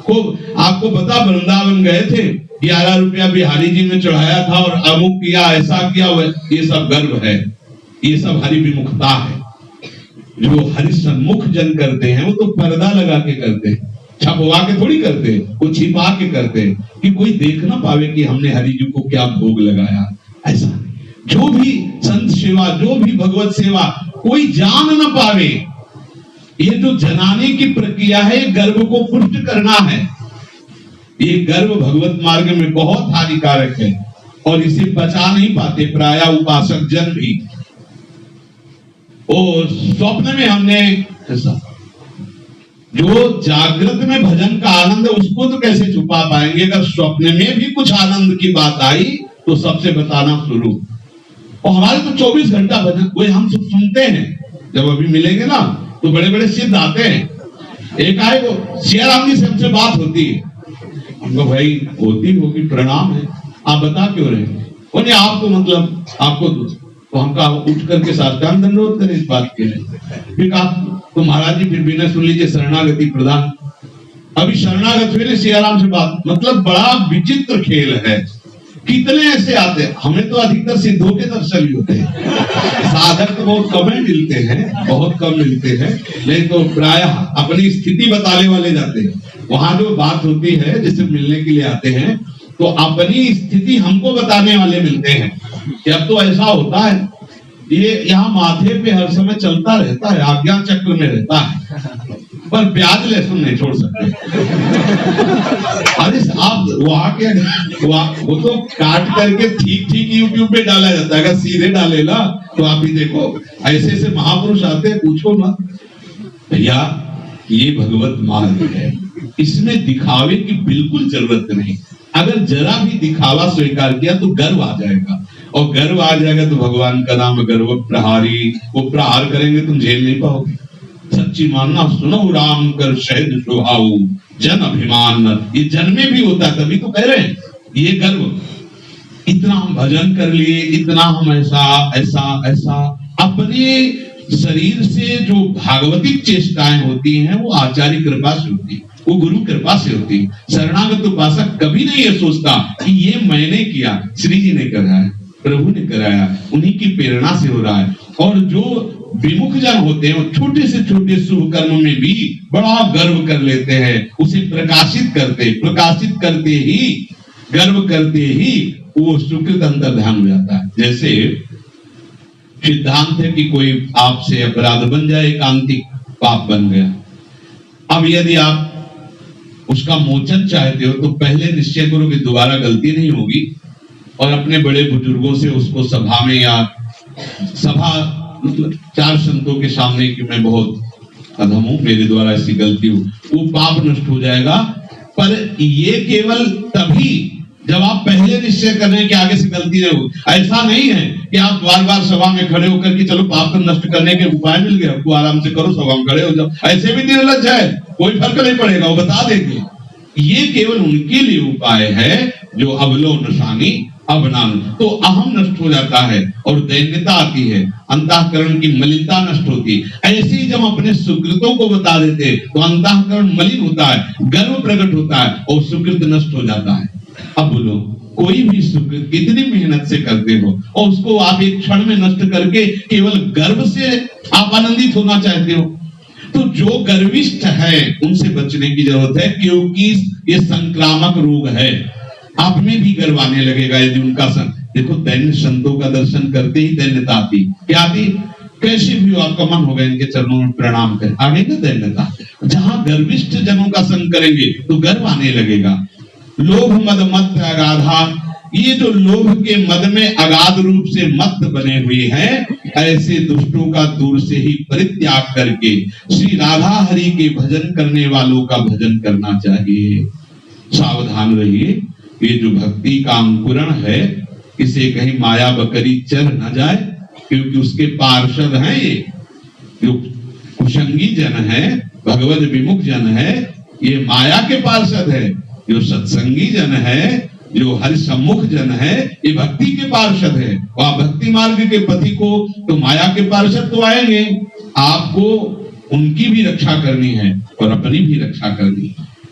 खूब आपको पता, वृंदावन गए थे, 11 रुपया बिहारी जी ने चढ़ाया था और अमुक किया, ऐसा किया, ये सब गर्व है, ये सब हरि विमुखता है। जो हरि सम्मुख जन करते हैं वो तो पर्दा लगा के करते हैं, छपवा के थोड़ी करते, वो छिपा के करते कि कोई देख ना पावे कि हमने हरि जी को क्या भोग लगाया। ऐसा नहीं, जो भी संत सेवा, जो भी भगवत सेवा कोई जान ना पावे, ये जो जनाने की प्रक्रिया है, गर्व को पुष्ट करना है। ये गर्व भगवत मार्ग में बहुत हानिकारक है और इसे बचा नहीं पाते प्राय उपासक जन भी। और स्वप्न में हमने जो जागृत में भजन का आनंद है उसको तो कैसे छुपा पाएंगे, अगर स्वप्न में भी कुछ आनंद की बात आई तो सबसे बताना शुरू। और हमारे तो 24 घंटा भजन वही हम सब सुनते हैं। जब अभी मिलेंगे ना तो बड़े बड़े सिद्ध आते हैं, एक आए वो सियाराम जी से हमसे बात होती है, उनको भाई होती होगी, प्रणाम है, आप बता क्यों रहे? बोले आपको मतलब आपको तो हम कहा उठ करके साष्टांग दंडवत करें इस बात के लिए। फिर कहा तो महाराज जी फिर बिना सुन लीजिए शरणागति प्रदान। अभी शरणागत हुए सियाराम से बात, मतलब बड़ा विचित्र खेल है। कितने ऐसे आते हैं, हमें तो अधिकतर सिद्धों के दर्शन ही होते हैं, साधक तो बहुत कम मिलते हैं, बहुत कम मिलते हैं, नहीं तो प्राय अपनी स्थिति बताने वाले जाते हैं। वहां जो बात होती है जिससे मिलने के लिए आते हैं तो अपनी स्थिति हमको बताने वाले मिलते हैं कि अब तो ऐसा होता है, ये यहाँ माथे पे हर समय चलता रहता है, आज्ञा चक्र में रहता है, पर प्याज लहसुन नहीं छोड़ सकते। अरे आप वहां के वो तो काट करके ठीक ठीक यूट्यूब पे डाला जाता है, अगर सीधे डाले ना तो आप ही देखो ऐसे ऐसे महापुरुष आते हैं, पूछो मत भैया। ये भगवत मार्ग है, इसमें दिखावे की बिल्कुल जरूरत नहीं। अगर जरा भी दिखावा स्वीकार किया तो गर्व आ जाएगा, और गर्व आ जाएगा तो भगवान का नाम गर्व प्रहारी, वो प्रहार करेंगे तुम झेल नहीं पाओगे। सच्ची मानना, सुनो राम कर शहद सुहाऊ जन अभिमान, ये जन में भी होता है, तभी तो कह रहे हैं ये गर्व। इतना हम भजन कर लिए, इतना हम ऐसा ऐसा ऐसा, अपने शरीर से जो भागवतिक चेष्टाएं होती हैं वो आचार्य कृपा से होती है, वो गुरु कृपा से होती है। शरणागत उपासक कभी नहीं ये सोचता कि ये मैंने किया, श्री जी ने कराया, प्रभु ने कराया, उन्हीं की प्रेरणा से हो रहा है। और जो विमुख जन होते हैं वो छोटे से छोटे शुभ कर्म में भी बड़ा गर्व कर लेते हैं, उसे प्रकाशित करते ही गर्व करते ही वो सुकृत अंतर्ध्यान हो जाता है। जैसे सिद्धांत है कि कोई आपसे अपराध बन जाए, एकांतिक पाप बन गया, अब यदि आप उसका मोचन चाहते हो तो पहले निश्चय करो कि दोबारा गलती नहीं होगी, और अपने बड़े बुजुर्गों से उसको सभा में या सभा मतलब 4 संतों के सामने कि मैं बहुत अधम हूं, मेरे द्वारा ऐसी गलती हुई, वो पाप नष्ट हो जाएगा। पर ये केवल तभी जब आप पहले निश्चय कर रहे हैं कि आगे से गलती नहीं होगी। ऐसा नहीं है कि आप बार बार सभा में खड़े होकर के चलो पाप को नष्ट करने के उपाय मिल गया, आपको आराम से करो, सभा में खड़े हो जाओ, ऐसे भी निर्लज है, कोई फर्क नहीं पड़ेगा, वो बता देंगे। ये केवल उनके लिए उपाय है जो अवलो नशानी अवनान, तो अहम नष्ट हो जाता है और दैन्यता आती है, अंतःकरण की मलिनता नष्ट होती है। ऐसे ही जब अपने सुकृतों को बता देते तो अंतःकरण मलिन होता है, गर्व प्रकट होता है और सुकृत नष्ट हो जाता है। अब बोलो, कोई भी सुकृत कितनी मेहनत से करते हो और उसको आप एक क्षण में नष्ट करके केवल गर्व से आप आनंदित होना चाहते हो, तो जो गर्विष्ठ है उनसे बचने की जरूरत है, क्योंकि ये संक्रामक रोग है। आप में भी गर्व आने लगेगा यदि उनका देखो दैन्य संतों का दर्शन करते ही दैन्यता आती, क्या आती? कैसे भी हो आपका मन होगा इनके चरणों में प्रणाम करें, आगे ना दैन्यता। जहां गर्विष्ठ जनों का संग करेंगे तो गर्व आने लगेगा। लोभ मद मत अगाधा, ये जो लोभ के मद में अगाध रूप से मत बने हुए हैं, ऐसे दुष्टों का दूर से ही परित्याग करके श्री राधा हरि के भजन करने वालों का भजन करना चाहिए। सावधान रहिए, ये जो भक्ति का अंकुरण है इसे कहीं माया बकरी चर न जाए, क्योंकि उसके पार्षद हैं ये जो कुसंगी जन है, भगवत विमुख जन है, ये माया के पार्षद है। जो सत्संगी जन है, जो हरि सम्मुख जन है, ये भक्ति के पार्षद है। वह भक्ति मार्ग के पथि को तो माया के पार्षद तो आएंगे, आपको उनकी भी रक्षा करनी है और अपनी भी रक्षा करनी है।